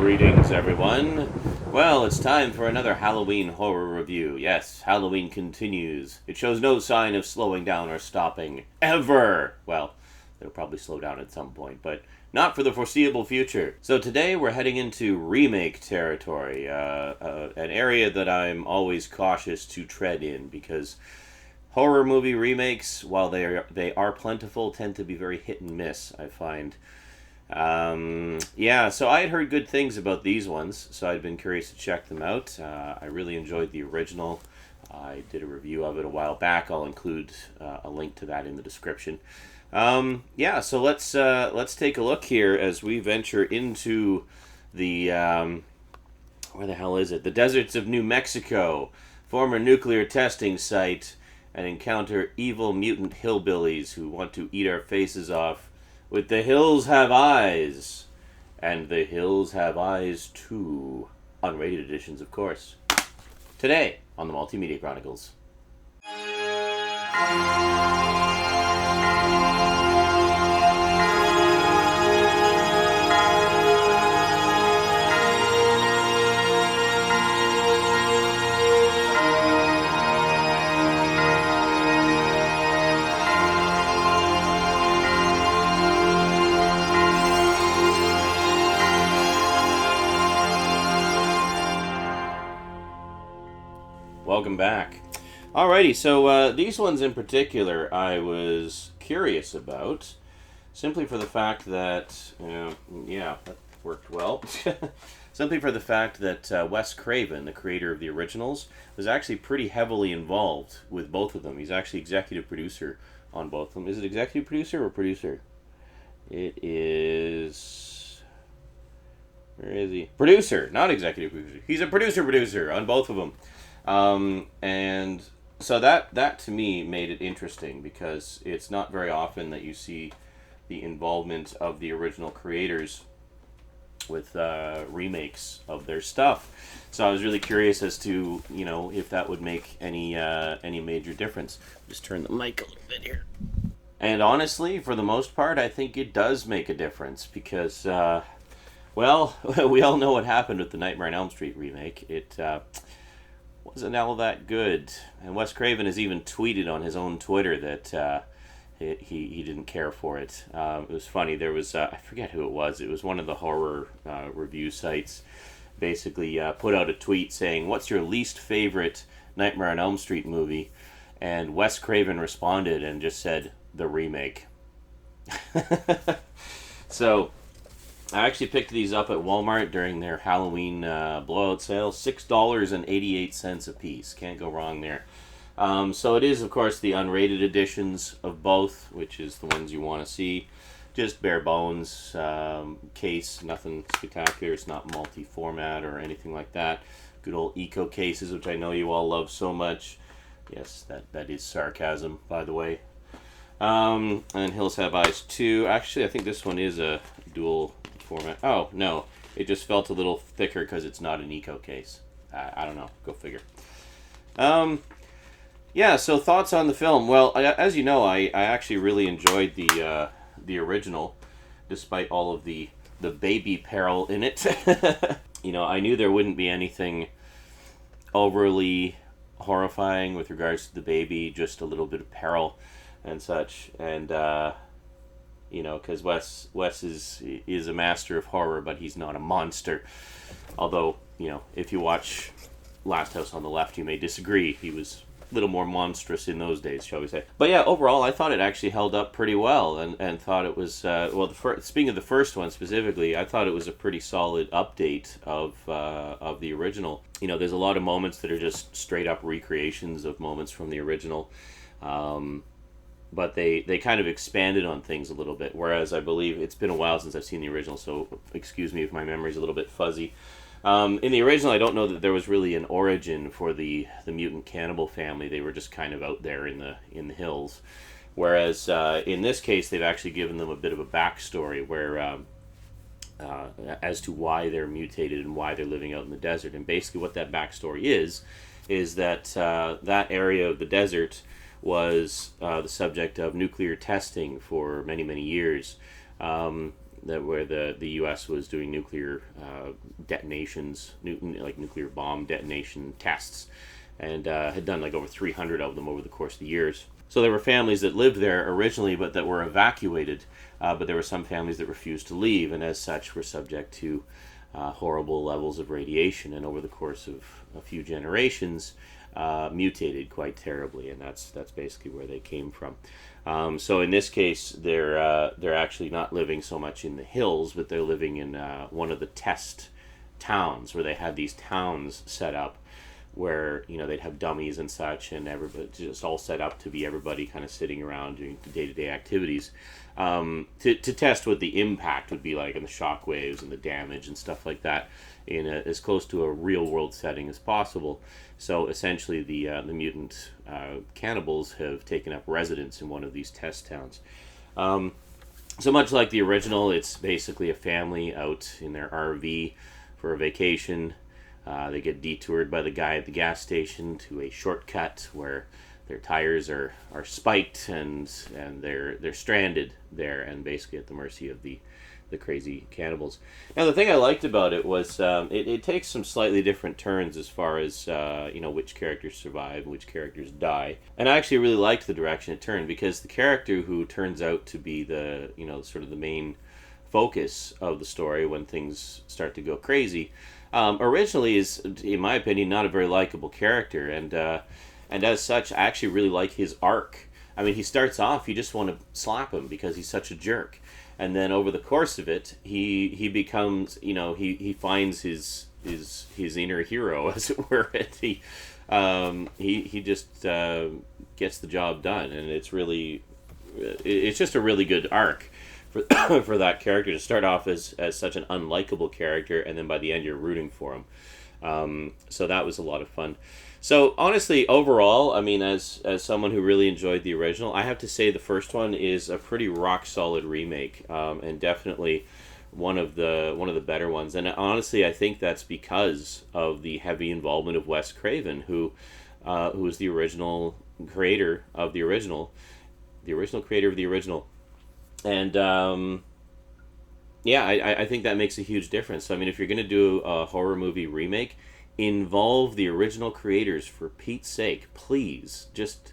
Greetings, everyone. Well, it's time for another Halloween horror review. Yes, Halloween continues. It shows no sign of slowing down or stopping. Ever! Well, it'll probably slow down at some point, but not for the foreseeable future. So today we're heading into remake territory, an area that I'm always cautious to tread in because horror movie remakes, while they are plentiful, tend to be very hit and miss, I find. So I had heard good things about these ones, so I'd been curious to check them out. I really enjoyed the original. I did a review of it a while back. I'll include a link to that in the description. So let's take a look here as we venture into the where the hell is it? The deserts of New Mexico, former nuclear testing site, and encounter evil mutant hillbillies who want to eat our faces off. With The Hills Have Eyes, and The Hills Have Eyes 2, unrated editions, of course. Today on the Multimedia Chronicles. Welcome back. Alrighty, so these ones in particular I was curious about, simply for the fact that, that worked well. Simply for the fact that Wes Craven, the creator of the originals, was actually pretty heavily involved with both of them. He's actually executive producer on both of them. Is it executive producer or producer? It is... Where is he? Producer, not executive producer. He's a producer on both of them. And so that to me made it interesting because it's not very often that you see the involvement of the original creators with remakes of their stuff. So I was really curious as to, if that would make any major difference. Just turn the mic a little bit here. And honestly, for the most part, I think it does make a difference because, we all know what happened with the Nightmare on Elm Street remake. It wasn't all that good. And Wes Craven has even tweeted on his own Twitter that he didn't care for it. It was funny. There was, I forget who it was. It was one of the horror review sites basically put out a tweet saying, "What's your least favorite Nightmare on Elm Street movie?" And Wes Craven responded and just said, "The remake." So I actually picked these up at Walmart during their Halloween blowout sale. $6.88 a piece. Can't go wrong there. So it is, of course, the unrated editions of both, which is the ones you want to see. Just bare bones case, nothing spectacular. It's not multi-format or anything like that. Good old eco cases, which I know you all love so much. Yes, that is sarcasm, by the way. And Hills Have Eyes 2. Actually, I think this one is a dual format. Oh, no. It just felt a little thicker because it's not an eco case. I don't know. Go figure. So thoughts on the film. Well, as you know, I actually really enjoyed the original, despite all of the baby peril in it. I knew there wouldn't be anything overly horrifying with regards to the baby, just a little bit of peril and such. And because Wes is a master of horror, but he's not a monster. Although, if you watch Last House on the Left, you may disagree. He was a little more monstrous in those days, shall we say. But yeah, overall, I thought it actually held up pretty well, and thought it was, speaking of the first one specifically, I thought it was a pretty solid update of the original. There's a lot of moments that are just straight up recreations of moments from the original. But they kind of expanded on things a little bit, whereas I believe it's been a while since I've seen the original, so excuse me if my memory's a little bit fuzzy. In the original, I don't know that there was really an origin for the mutant cannibal family. They were just kind of out there in the hills. Whereas in this case, they've actually given them a bit of a backstory where as to why they're mutated and why they're living out in the desert. And basically what that backstory is that that area of the desert was the subject of nuclear testing for many, many years. that where the U.S. was doing nuclear detonations, like nuclear bomb detonation tests, and had done like over 300 of them over the course of the years. So there were families that lived there originally, but that were evacuated. But there were some families that refused to leave, and as such were subject to horrible levels of radiation, and over the course of a few generations, mutated quite terribly, and that's basically where they came from. So in this case, they're actually not living so much in the hills, but they're living in one of the test towns, where they had these towns set up where they'd have dummies and such, and everybody just all set up to be everybody kind of sitting around doing day-to-day activities to test what the impact would be like, and the shock waves and the damage and stuff like that in as close to a real-world setting as possible. So essentially the mutant cannibals have taken up residence in one of these test towns. So much like the original, it's basically a family out in their RV for a vacation. They get detoured by the guy at the gas station to a shortcut where their tires are spiked, and they're stranded there and basically at the mercy of the crazy cannibals. Now the thing I liked about it was it takes some slightly different turns as far as which characters survive and which characters die. And I actually really liked the direction it turned, because the character who turns out to be the sort of the main focus of the story when things start to go crazy, originally is, in my opinion, not a very likable character, and as such, I actually really like his arc. I mean, he starts off, you just want to slap him because he's such a jerk, and then over the course of it, he becomes, he finds his inner hero, as it were, and he just gets the job done, and it's just a really good arc for that character to start off as such an unlikable character, and then by the end you're rooting for him. So that was a lot of fun. So honestly, overall, I mean, as someone who really enjoyed the original, I have to say the first one is a pretty rock solid remake, and definitely one of the better ones. And honestly, I think that's because of the heavy involvement of Wes Craven, who was the original creator of the original, creator of the original. And I think that makes a huge difference. So, I mean, if you're going to do a horror movie remake, involve the original creators, for Pete's sake, please. Just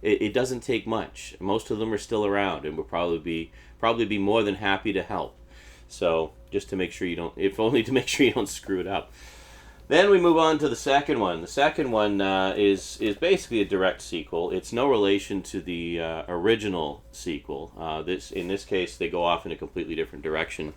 it doesn't take much. Most of them are still around, and will probably be more than happy to help. So just to make sure you don't, if only to make sure you don't screw it up. Then we move on to the second one. The second one is basically a direct sequel. It's no relation to the original sequel. In this case, they go off in a completely different direction.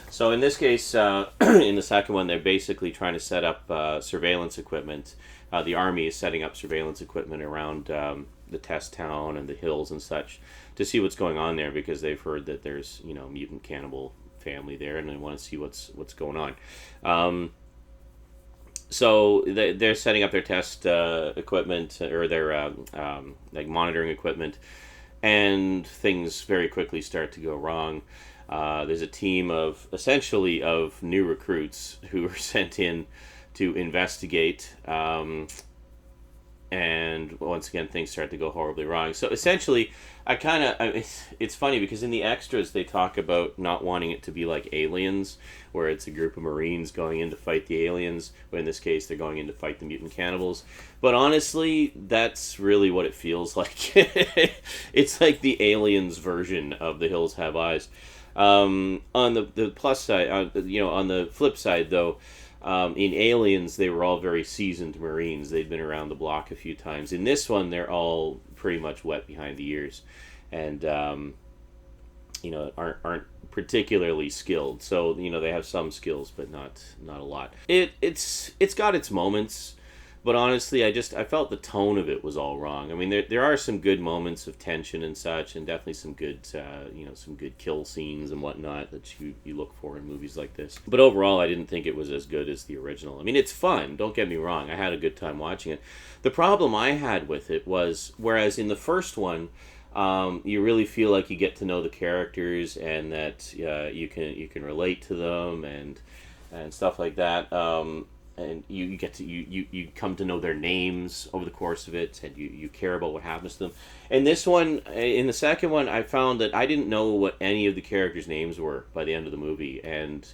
So in this case, in the second one, they're basically trying to set up surveillance equipment. The army is setting up surveillance equipment around the test town and the hills and such to see what's going on there, because they've heard that there's mutant cannibal family there, and they want to see what's going on. So they're setting up their test equipment, or their like monitoring equipment, and things very quickly start to go wrong. There's a team of new recruits who are sent in to investigate, and once again things start to go horribly wrong. So essentially, it's funny because in the extras they talk about not wanting it to be like Aliens, where it's a group of Marines going in to fight the aliens, but in this case they're going in to fight the mutant cannibals. But honestly, that's really what it feels like. It's like the Aliens version of The Hills Have Eyes. On the plus side, on the flip side though, in Aliens they were all very seasoned Marines. They'd been around the block a few times. In this one, they're all pretty much wet behind the ears, and aren't particularly skilled. So they have some skills, but not a lot. It's got its moments. But honestly, I felt the tone of it was all wrong. I mean, there are some good moments of tension and such, and definitely some good, some good kill scenes and whatnot that you look for in movies like this. But overall, I didn't think it was as good as the original. I mean, it's fun, don't get me wrong. I had a good time watching it. The problem I had with it was, whereas in the first one, you really feel like you get to know the characters, and that you can relate to them and stuff like that. and you get to you come to know their names over the course of it, and you care about what happens to them. And this one, in the second one, I found that I didn't know what any of the characters' names were by the end of the movie, and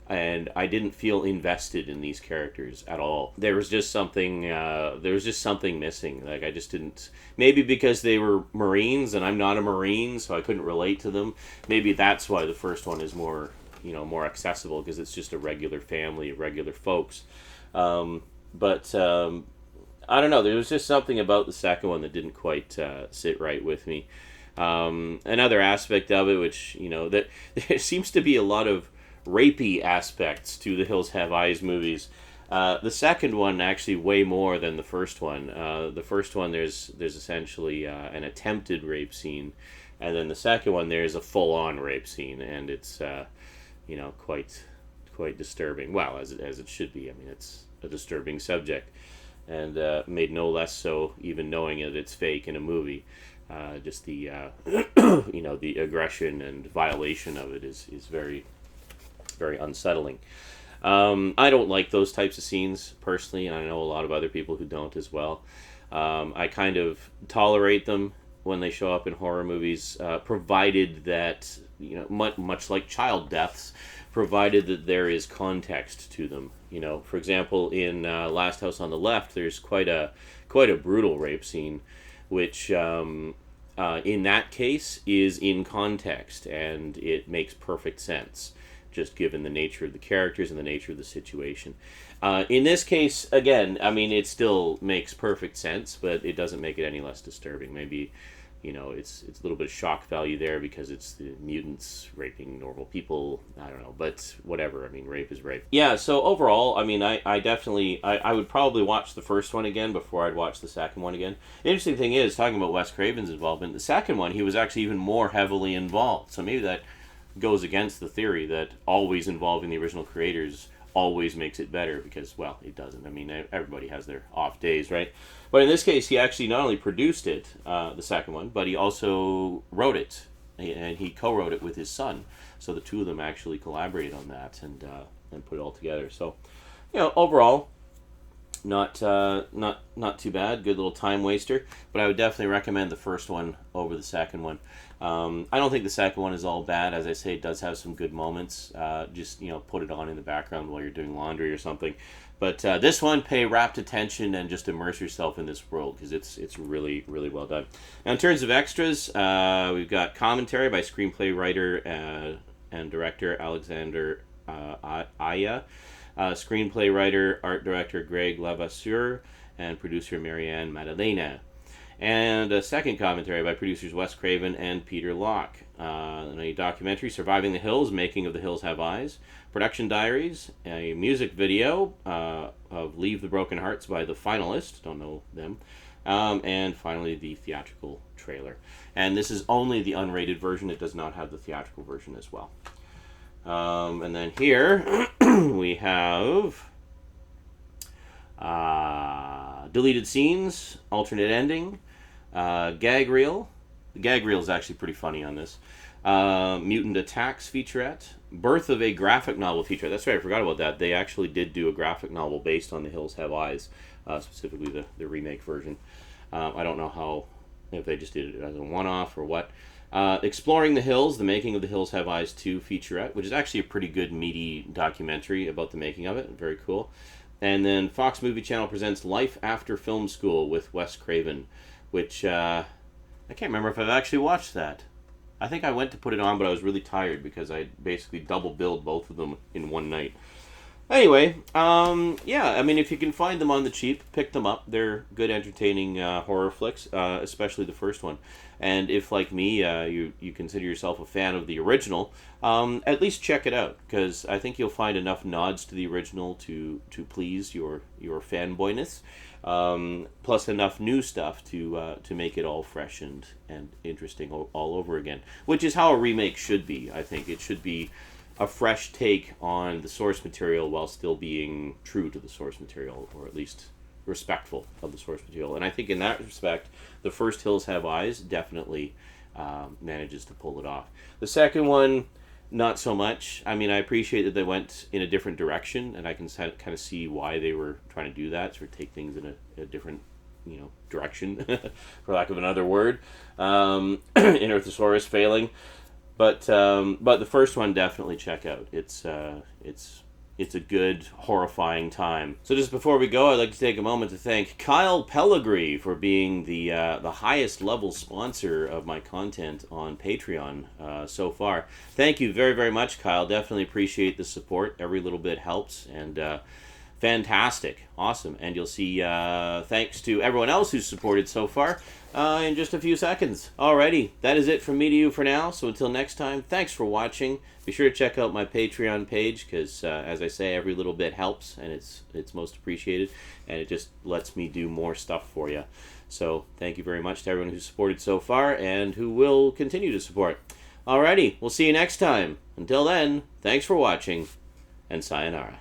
I didn't feel invested in these characters at all. There was just something missing. Like, I just didn't. Maybe because they were Marines and I'm not a Marine, so I couldn't relate to them. Maybe that's why the first one is more accessible, because it's just a regular family, regular folks. But I don't know. There was just something about the second one that didn't quite sit right with me. Another aspect of it, which that there seems to be a lot of rapey aspects to the Hills Have Eyes movies. The second one actually way more than the first one. The first one there's essentially an attempted rape scene, and then the second one there's a full-on rape scene, and it's quite disturbing. Well, as it should be. I mean, it's a disturbing subject, and made no less so even knowing that it's fake in a movie. Just the the aggression and violation of it is very, very unsettling. I don't like those types of scenes personally, and I know a lot of other people who don't as well. I kind of tolerate them when they show up in horror movies, provided that, much like child deaths, provided that there is context to them. For example, in Last House on the Left, there's quite a brutal rape scene, which in that case is in context, and it makes perfect sense, just given the nature of the characters and the nature of the situation. In this case, again, I mean, it still makes perfect sense, but it doesn't make it any less disturbing. Maybe, it's a little bit of shock value there because it's the mutants raping normal people. I don't know, but whatever. I mean, rape is rape. Yeah, so overall, I mean, I definitely, I would probably watch the first one again before I'd watch the second one again. The interesting thing is, talking about Wes Craven's involvement, the second one, he was actually even more heavily involved. So maybe that goes against the theory that always involving the original creators always makes it better, because, well, it doesn't. I mean, everybody has their off days, right? But in this case, he actually not only produced it, the second one, but he also wrote it, and he co-wrote it with his son. So the two of them actually collaborated on that and put it all together. So, overall, not too bad. Good little time waster. But I would definitely recommend the first one over the second one. I don't think the second one is all bad. As I say, it does have some good moments. Just put it on in the background while you're doing laundry or something. But this one, pay rapt attention and just immerse yourself in this world, because it's really, really well done. Now, in terms of extras, we've got commentary by screenplay writer and director Alexander Aya, screenplay writer, art director Greg Levasseur, and producer Marianne Maddalena. And a second commentary by producers Wes Craven and Peter Locke. A documentary, Surviving the Hills, Making of the Hills Have Eyes. Production diaries, a music video of Leave the Broken Hearts by The Finalists, don't know them. And finally, the theatrical trailer. And this is only the unrated version, it does not have the theatrical version as well. And then here we have deleted scenes, alternate ending, gag reel. The gag reel is actually pretty funny on this. Mutant Attacks featurette. Birth of a graphic novel featurette. That's right, I forgot about that. They actually did do a graphic novel based on The Hills Have Eyes, specifically the remake version. I don't know if they just did it as a one-off or what. Exploring the Hills, The Making of the Hills Have Eyes 2 featurette, which is actually a pretty good, meaty documentary about the making of it. Very cool. And then Fox Movie Channel presents Life After Film School with Wes Craven, which I can't remember if I've actually watched that. I think I went to put it on, but I was really tired because I basically double billed both of them in one night. Anyway, yeah, I mean, if you can find them on the cheap, pick them up. They're good, entertaining horror flicks, especially the first one. And if, like me, you consider yourself a fan of the original, at least check it out, because I think you'll find enough nods to the original to please your fanboyness, plus enough new stuff to make it all fresh and interesting all over again, which is how a remake should be. I think it should be a fresh take on the source material while still being true to the source material, or at least respectful of the source material. And I think in that respect, the first Hills Have Eyes definitely manages to pull it off. The second one, not so much. I mean, I appreciate that they went in a different direction, and I can kind of see why they were trying to do that, sort of take things in a different, direction, for lack of another word. In Earthosaurus failing, but the first one definitely check out. It's a good, horrifying time. So just before we go, I'd like to take a moment to thank Kyle Pellegrini for being the highest level sponsor of my content on Patreon so far. Thank you very, very much, Kyle. Definitely appreciate the support. Every little bit helps, and fantastic. Awesome. And you'll see thanks to everyone else who's supported so far in just a few seconds. Alrighty, that is it from me to you for now. So until next time, thanks for watching. Be sure to check out my Patreon page because, as I say, every little bit helps, and it's most appreciated, and it just lets me do more stuff for you. So thank you very much to everyone who's supported so far and who will continue to support. Alrighty, we'll see you next time. Until then, thanks for watching, and sayonara.